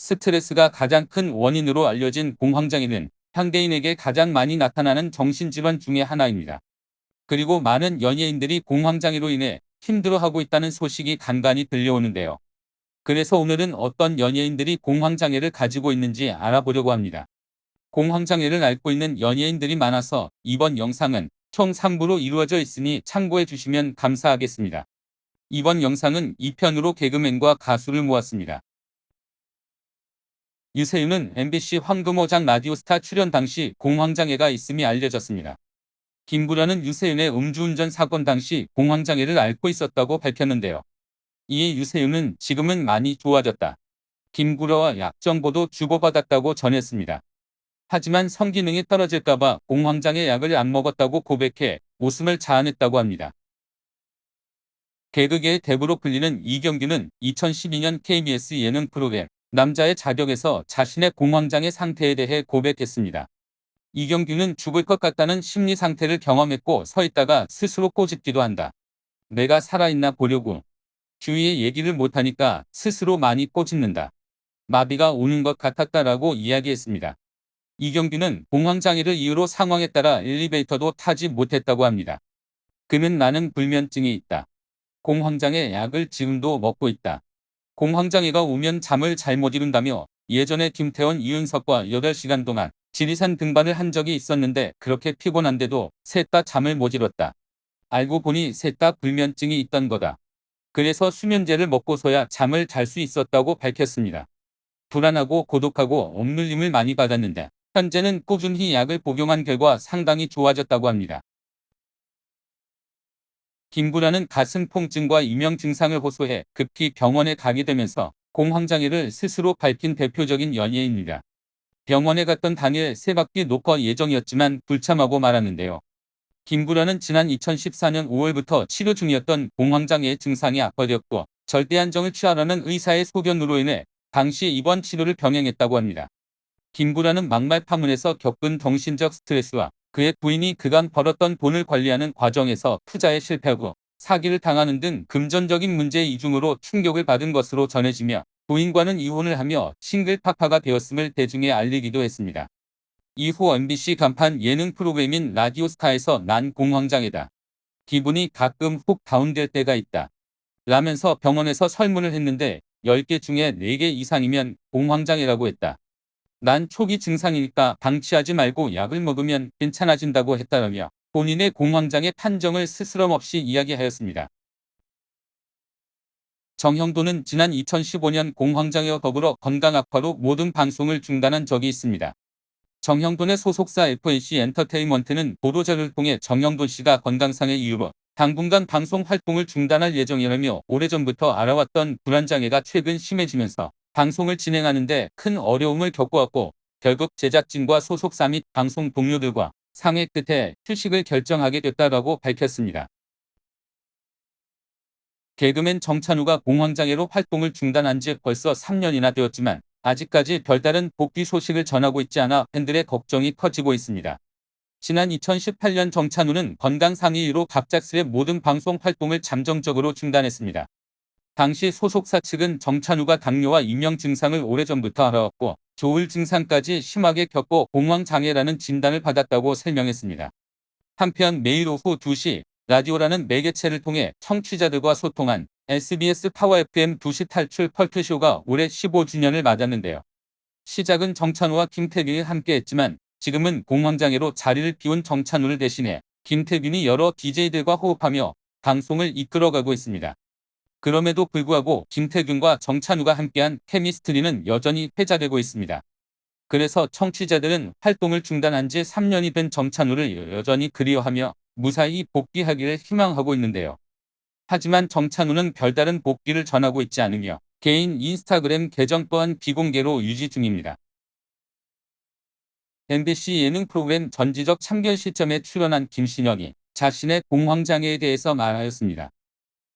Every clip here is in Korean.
스트레스가 가장 큰 원인으로 알려진 공황장애는 현대인에게 가장 많이 나타나는 정신질환 중의 하나입니다. 그리고 많은 연예인들이 공황장애로 인해 힘들어하고 있다는 소식이 간간히 들려오는데요. 그래서 오늘은 어떤 연예인들이 공황장애를 가지고 있는지 알아보려고 합니다. 공황장애를 앓고 있는 연예인들이 많아서 이번 영상은 총 3부로 이루어져 있으니 참고해 주시면 감사하겠습니다. 이번 영상은 2편으로 개그맨과 가수를 모았습니다. 유세윤은 MBC 황금호장 라디오스타 출연 당시 공황장애가 있음이 알려졌습니다. 김구라는 유세윤의 음주운전 사건 당시 공황장애를 앓고 있었다고 밝혔는데요. 이에 유세윤은 지금은 많이 좋아졌다. 김구라와 약 정보도 주고받았다고 전했습니다. 하지만 성기능이 떨어질까봐 공황장애 약을 안 먹었다고 고백해 웃음을 자아냈다고 합니다. 개그계의 대부로 불리는 이경규는 2012년 KBS 예능 프로그램 남자의 자격에서 자신의 공황장애 상태에 대해 고백했습니다. 이경규는 죽을 것 같다는 심리 상태를 경험했고 서 있다가 스스로 꼬집기도 한다. 내가 살아있나 보려고. 주위에 얘기를 못하니까 스스로 많이 꼬집는다. 마비가 오는 것 같았다라고 이야기했습니다. 이경규는 공황장애를 이유로 상황에 따라 엘리베이터도 타지 못했다고 합니다. 그는 나는 불면증이 있다. 공황장애 약을 지금도 먹고 있다. 공황장애가 오면 잠을 잘 못 이룬다며 예전에 김태원, 이윤석과 8시간 동안 지리산 등반을 한 적이 있었는데 그렇게 피곤한데도 셋 다 잠을 못 이뤘다. 알고 보니 셋 다 불면증이 있던 거다. 그래서 수면제를 먹고서야 잠을 잘 수 있었다고 밝혔습니다. 불안하고 고독하고 억눌림을 많이 받았는데 현재는 꾸준히 약을 복용한 결과 상당히 좋아졌다고 합니다. 김구라는 가슴 통증과 이명 증상을 호소해 급히 병원에 가게 되면서 공황장애를 스스로 밝힌 대표적인 연예인입니다. 병원에 갔던 당일 세 바퀴 놓고 예정이었지만 불참하고 말았는데요. 김구라는 지난 2014년 5월부터 치료 중이었던 공황장애 증상이 악화되었고 절대 안정을 취하라는 의사의 소견으로 인해 당시 입원 치료를 병행했다고 합니다. 김구라는 막말 파문에서 겪은 정신적 스트레스와 그의 부인이 그간 벌었던 돈을 관리하는 과정에서 투자에 실패하고 사기를 당하는 등 금전적인 문제 이중으로 충격을 받은 것으로 전해지며 부인과는 이혼을 하며 싱글파파가 되었음을 대중에 알리기도 했습니다. 이후 MBC 간판 예능 프로그램인 라디오스타에서 난 공황장애다. 기분이 가끔 훅 다운될 때가 있다. 라면서 병원에서 설문을 했는데 10개 중에 4개 이상이면 공황장애라고 했다. 난 초기 증상이니까 방치하지 말고 약을 먹으면 괜찮아진다고 했다라며 본인의 공황장애 판정을 스스럼 없이 이야기하였습니다. 정형돈은 지난 2015년 공황장애와 더불어 건강 악화로 모든 방송을 중단한 적이 있습니다. 정형돈의 소속사 FNC 엔터테인먼트는 보도자료를 통해 정형돈 씨가 건강상의 이유로 당분간 방송 활동을 중단할 예정이라며 오래전부터 알아왔던 불안장애가 최근 심해지면서 방송을 진행하는 데 큰 어려움을 겪어왔고 결국 제작진과 소속사 및 방송 동료들과 상의 끝에 휴식을 결정하게 됐다라고 밝혔습니다. 개그맨 정찬우가 공황장애로 활동을 중단한 지 벌써 3년이나 되었지만 아직까지 별다른 복귀 소식을 전하고 있지 않아 팬들의 걱정이 커지고 있습니다. 지난 2018년 정찬우는 건강 상의 이유로 갑작스레 모든 방송 활동을 잠정적으로 중단했습니다. 당시 소속사 측은 정찬우가 당뇨와 이명 증상을 오래전부터 알아왔고 조울 증상까지 심하게 겪고 공황장애라는 진단을 받았다고 설명했습니다. 한편 매일 오후 2시 라디오라는 매개체를 통해 청취자들과 소통한 SBS 파워 FM 2시 탈출 펄트쇼가 올해 15주년을 맞았는데요. 시작은 정찬우와 김태균이 함께했지만 지금은 공황장애로 자리를 비운 정찬우를 대신해 김태균이 여러 DJ들과 호흡하며 방송을 이끌어가고 있습니다. 그럼에도 불구하고 김태균과 정찬우가 함께한 케미스트리는 여전히 회자되고 있습니다. 그래서 청취자들은 활동을 중단한 지 3년이 된 정찬우를 여전히 그리워하며 무사히 복귀하기를 희망하고 있는데요. 하지만 정찬우는 별다른 복귀를 전하고 있지 않으며 개인 인스타그램 계정 또한 비공개로 유지 중입니다. MBC 예능 프로그램 전지적 참견 시점에 출연한 김신영이 자신의 공황장애에 대해서 말하였습니다.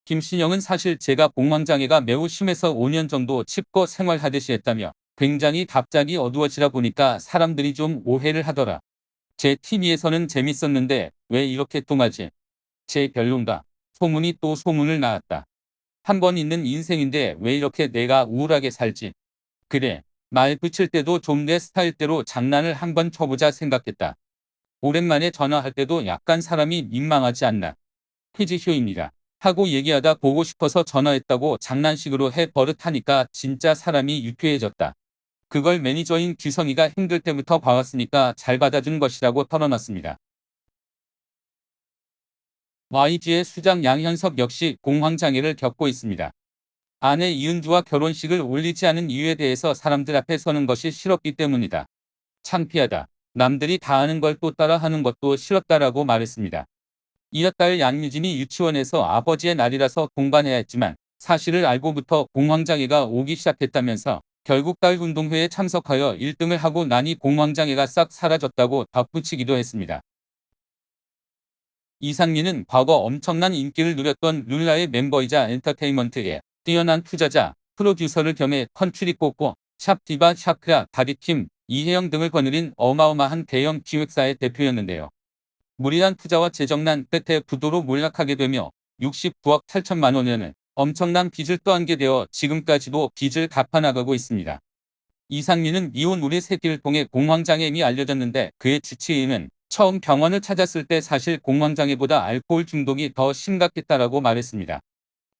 김신영은 사실 제가 공황장애가 매우 심해서 5년 정도 칩고 생활하듯이 했다며 굉장히 갑자기 어두워지다 보니까 사람들이 좀 오해를 하더라. 제 TV에서는 재밌었는데 왜 이렇게 뚱하지? 제 별론가? 소문이 또 소문을 낳았다. 한 번 있는 인생인데 왜 이렇게 내가 우울하게 살지? 그래. 말 붙일 때도 좀 내 스타일대로 장난을 한번 쳐보자 생각했다. 오랜만에 전화할 때도 약간 사람이 민망하지 않나. 퀴즈쇼입니다. 하고 얘기하다 보고 싶어서 전화했다고 장난식으로 해 버릇하니까 진짜 사람이 유쾌해졌다. 그걸 매니저인 규성이가 힘들 때부터 봐왔으니까 잘 받아준 것이라고 털어놨습니다. YG의 수장 양현석 역시 공황장애를 겪고 있습니다. 아내 이은주와 결혼식을 올리지 않은 이유에 대해서 사람들 앞에 서는 것이 싫었기 때문이다. 창피하다. 남들이 다 하는 걸 또 따라 하는 것도 싫었다라고 말했습니다. 이어 딸 양유진이 유치원에서 아버지의 날이라서 동반해야 했지만 사실을 알고부터 공황장애가 오기 시작했다면서 결국 딸 운동회에 참석하여 1등을 하고 나니 공황장애가 싹 사라졌다고 덧붙이기도 했습니다. 이상민은 과거 엄청난 인기를 누렸던 룰라의 멤버이자 엔터테인먼트의 뛰어난 투자자, 프로듀서를 겸해 컨트리 꼬꼬, 샵디바 샤크라, 다리킴, 이혜영 등을 거느린 어마어마한 대형 기획사의 대표였는데요. 무리한 투자와 재정난 끝에 부도로 몰락하게 되며 69억 8천만 원이라는 엄청난 빚을 떠안게 되어 지금까지도 빚을 갚아나가고 있습니다. 이상민은 미혼 우리 새끼를 통해 공황장애임이 알려졌는데 그의 주치의는 처음 병원을 찾았을 때 사실 공황장애보다 알코올 중독이 더 심각했다라고 말했습니다.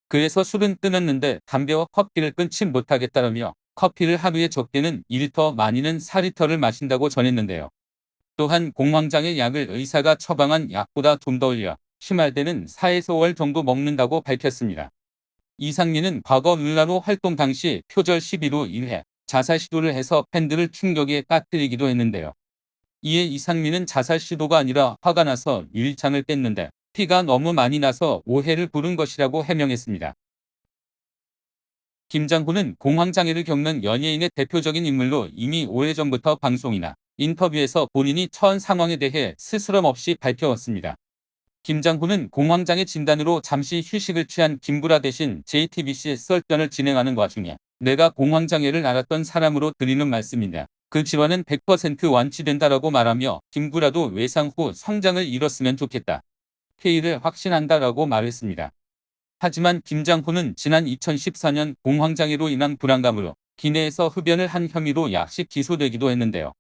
그래서 술은 끊었는데 담배와 커피를 끊지 못하겠다라며 커피를 하루에 적게는 2리터 많이는 4리터를 마신다고 전했는데요. 또한 공황장애 약을 의사가 처방한 약보다 좀 더 올려 심할 때는 4에서 5월 정도 먹는다고 밝혔습니다. 이상민은 과거 룰라로 활동 당시 표절 시비로 인해 자살 시도를 해서 팬들을 충격에 빠뜨리기도 했는데요. 이에 이상민은 자살 시도가 아니라 화가 나서 유리창을 뺐는데 피가 너무 많이 나서 오해를 부른 것이라고 해명했습니다. 김장훈은 공황장애를 겪는 연예인의 대표적인 인물로 이미 오래전부터 방송이나 인터뷰에서 본인이 처한 상황에 대해 스스럼 없이 밝혀왔습니다. 김장훈은 공황장애 진단으로 잠시 휴식을 취한 김구라 대신 JTBC 썰전을 진행하는 와중에 내가 공황장애를 앓았던 사람으로 드리는 말씀이냐. 그 질환은 100% 완치된다라고 말하며 김구라도 외상 후 성장을 이뤘으면 좋겠다. K를 확신한다라고 말했습니다. 하지만 김장훈은 지난 2014년 공황장애로 인한 불안감으로 기내에서 흡연을 한 혐의로 약식 기소되기도 했는데요.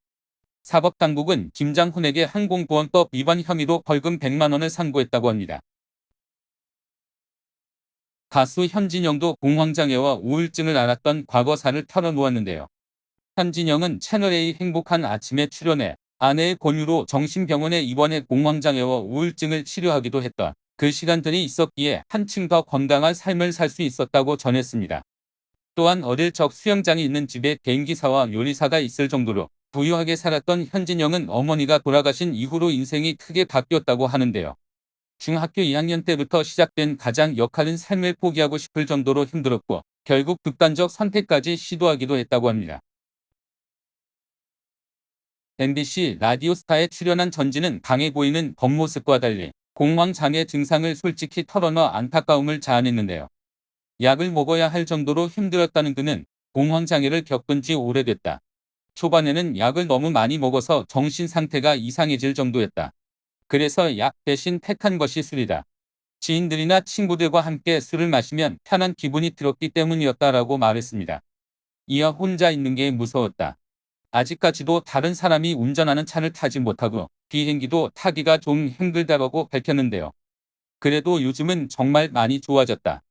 사법당국은 김장훈에게 항공보험법 위반 혐의로 벌금 100만 원을 선고했다고 합니다. 가수 현진영도 공황장애와 우울증을 앓았던 과거사를 털어놓았는데요. 현진영은 채널A 행복한 아침에 출연해 아내의 권유로 정신병원에 입원해 공황장애와 우울증을 치료하기도 했던 그 시간들이 있었기에 한층 더 건강한 삶을 살 수 있었다고 전했습니다. 또한 어릴 적 수영장이 있는 집에 개인기사와 요리사가 있을 정도로 부유하게 살았던 현진영은 어머니가 돌아가신 이후로 인생이 크게 바뀌었다고 하는데요. 중학교 2학년 때부터 시작된 가장 역할은 삶을 포기하고 싶을 정도로 힘들었고 결국 극단적 선택까지 시도하기도 했다고 합니다. MBC 라디오스타에 출연한 전지는 강해 보이는 겉모습과 달리 공황장애 증상을 솔직히 털어놔 안타까움을 자아냈는데요. 약을 먹어야 할 정도로 힘들었다는 그는 공황장애를 겪은 지 오래됐다. 초반에는 약을 너무 많이 먹어서 정신 상태가 이상해질 정도였다. 그래서 약 대신 택한 것이 술이다. 지인들이나 친구들과 함께 술을 마시면 편한 기분이 들었기 때문이었다라고 말했습니다. 이어 혼자 있는 게 무서웠다. 아직까지도 다른 사람이 운전하는 차를 타지 못하고 비행기도 타기가 좀 힘들다고 밝혔는데요. 그래도 요즘은 정말 많이 좋아졌다.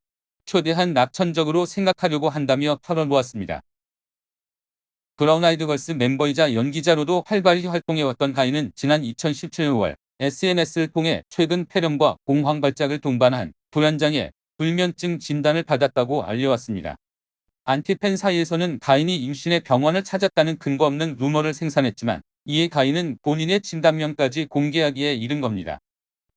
초대한 낙천적으로 생각하려고 한다며 털어놓았습니다. 브라운 아이드 걸스 멤버이자 연기자로도 활발히 활동해왔던 가인은 지난 2017년 SNS를 통해 최근 폐렴과 공황 발작을 동반한 불안장애, 불면증 진단을 받았다고 알려왔습니다. 안티팬 사이에서는 가인이 임신해 병원을 찾았다는 근거 없는 루머를 생산했지만 이에 가인은 본인의 진단명까지 공개하기에 이른 겁니다.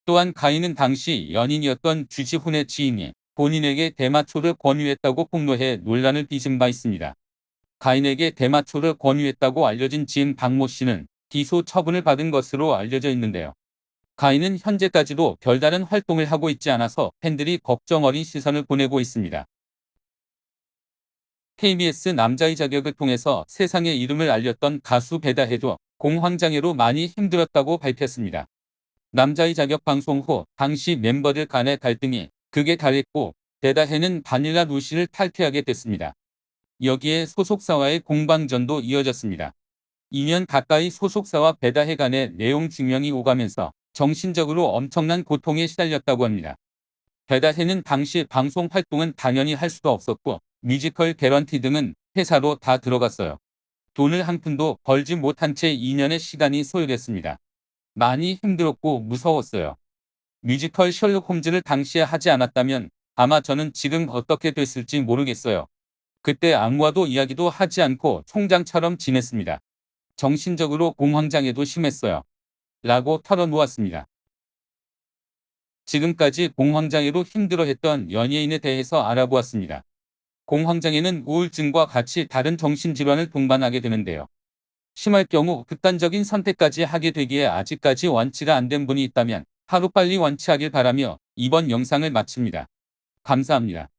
또한 가인은 당시 연인이었던 주지훈의 지인이 본인에게 대마초를 권유했다고 폭로해 논란을 빚은 바 있습니다. 가인에게 대마초를 권유했다고 알려진 지인 박모 씨는 기소 처분을 받은 것으로 알려져 있는데요. 가인은 현재까지도 별다른 활동을 하고 있지 않아서 팬들이 걱정 어린 시선을 보내고 있습니다. KBS 남자의 자격을 통해서 세상에 이름을 알렸던 가수 배다혜도 공황장애로 많이 힘들었다고 밝혔습니다. 남자의 자격 방송 후 당시 멤버들 간의 갈등이 극에 달했고 배다혜는 바닐라 루시를 탈퇴하게 됐습니다. 여기에 소속사와의 공방전도 이어졌습니다. 2년 가까이 소속사와 배다해 간의 내용 증명이 오가면서 정신적으로 엄청난 고통에 시달렸다고 합니다. 배다해는 당시 방송 활동은 당연히 할 수가 없었고 뮤지컬 개런티 등은 회사로 다 들어갔어요. 돈을 한 푼도 벌지 못한 채 2년의 시간이 소요됐습니다. 많이 힘들었고 무서웠어요. 뮤지컬 셜록 홈즈를 당시에 하지 않았다면 아마 저는 지금 어떻게 됐을지 모르겠어요. 그때 아무와도 이야기도 하지 않고 총장처럼 지냈습니다. 정신적으로 공황장애도 심했어요. 라고 털어놓았습니다. 지금까지 공황장애로 힘들어했던 연예인에 대해서 알아보았습니다. 공황장애는 우울증과 같이 다른 정신질환을 동반하게 되는데요. 심할 경우 극단적인 선택까지 하게 되기에 아직까지 완치가 안 된 분이 있다면 하루빨리 완치하길 바라며 이번 영상을 마칩니다. 감사합니다.